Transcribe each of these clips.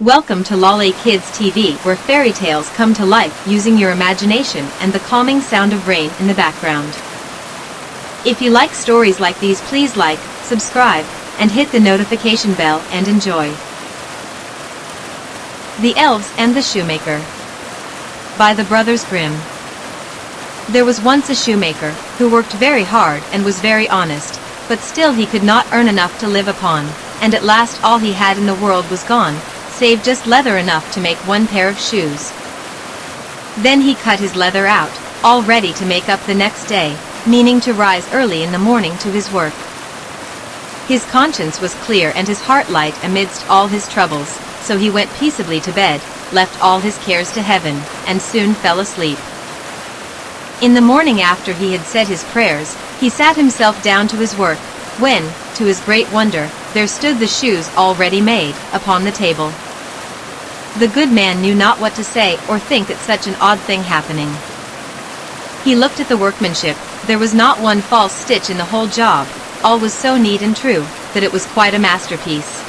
Welcome to Lalay Kids TV, where fairy tales come to life using your imagination and the calming sound of rain in the background. If you like stories like these, please like, subscribe, and hit the notification bell and enjoy. The Elves and the Shoemaker by the Brothers Grimm. There was once a shoemaker who worked very hard and was very honest, but still he could not earn enough to live upon, and at last all he had in the world was gone, save just leather enough to make one pair of shoes. Then he cut his leather out, all ready to make up the next day, meaning to rise early in the morning to his work. His conscience was clear and his heart light amidst all his troubles, so he went peaceably to bed, left all his cares to heaven, and soon fell asleep. In the morning, after he had said his prayers, he sat himself down to his work, when, to his great wonder, there stood the shoes already made, upon the table. The good man knew not what to say or think at such an odd thing happening. He looked at the workmanship. There was not one false stitch in the whole job. All was so neat and true, that it was quite a masterpiece.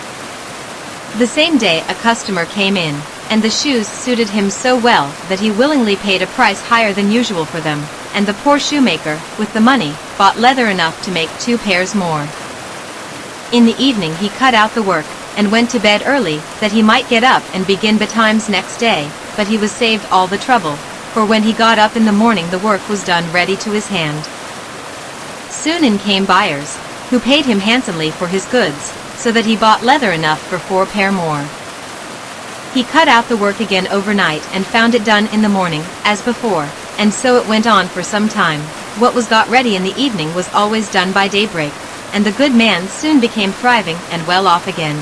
The same day a customer came in, and the shoes suited him so well that he willingly paid a price higher than usual for them, and the poor shoemaker, with the money, bought leather enough to make 2 pairs more. In the evening he cut out the work, and went to bed early, that he might get up and begin betimes next day, but he was saved all the trouble, for when he got up in the morning the work was done ready to his hand. Soon in came buyers, who paid him handsomely for his goods, so that he bought leather enough for 4 pair more. He cut out the work again overnight and found it done in the morning, as before, and so it went on for some time. What was got ready in the evening was always done by daybreak, and the good man soon became thriving and well off again.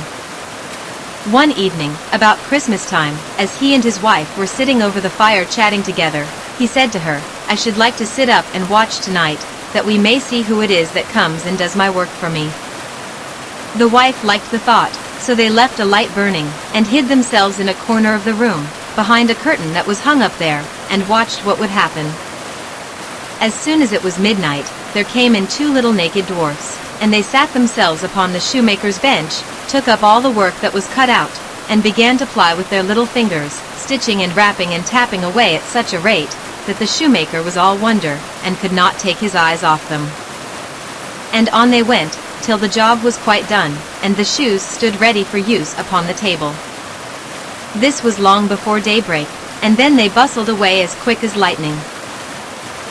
One evening, about Christmas time, as he and his wife were sitting over the fire chatting together, he said to her, "I should like to sit up and watch tonight, that we may see who it is that comes and does my work for me." The wife liked the thought, so they left a light burning, and hid themselves in a corner of the room, behind a curtain that was hung up there, and watched what would happen. As soon as it was midnight, there came in 2 little naked dwarfs, and they sat themselves upon the shoemaker's bench, took up all the work that was cut out, and began to ply with their little fingers, stitching and wrapping and tapping away at such a rate, that the shoemaker was all wonder, and could not take his eyes off them. And on they went, till the job was quite done, and the shoes stood ready for use upon the table. This was long before daybreak, and then they bustled away as quick as lightning.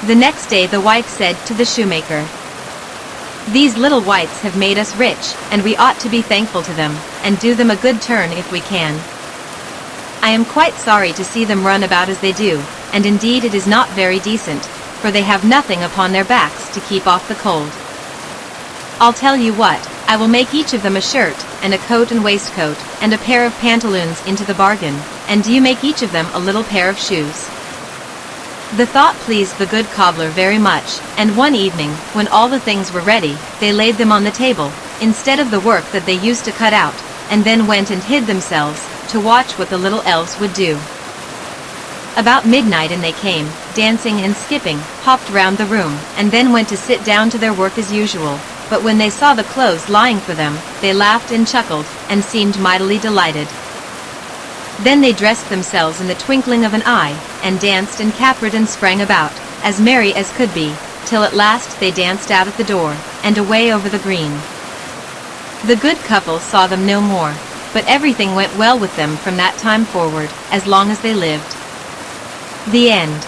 The next day the wife said to the shoemaker, "These little wights have made us rich, and we ought to be thankful to them, and do them a good turn if we can. I am quite sorry to see them run about as they do, and indeed it is not very decent, for they have nothing upon their backs to keep off the cold. I'll tell you what, I will make each of them a shirt, and a coat and waistcoat, and a pair of pantaloons into the bargain, and do you make each of them a little pair of shoes." The thought pleased the good cobbler very much, and one evening, when all the things were ready, they laid them on the table, instead of the work that they used to cut out, and then went and hid themselves, to watch what the little elves would do. About midnight and they came, dancing and skipping, hopped round the room, and then went to sit down to their work as usual, but when they saw the clothes lying for them, they laughed and chuckled, and seemed mightily delighted. Then they dressed themselves in the twinkling of an eye, and danced and capered and sprang about, as merry as could be, till at last they danced out at the door, and away over the green. The good couple saw them no more, but everything went well with them from that time forward, as long as they lived. The end.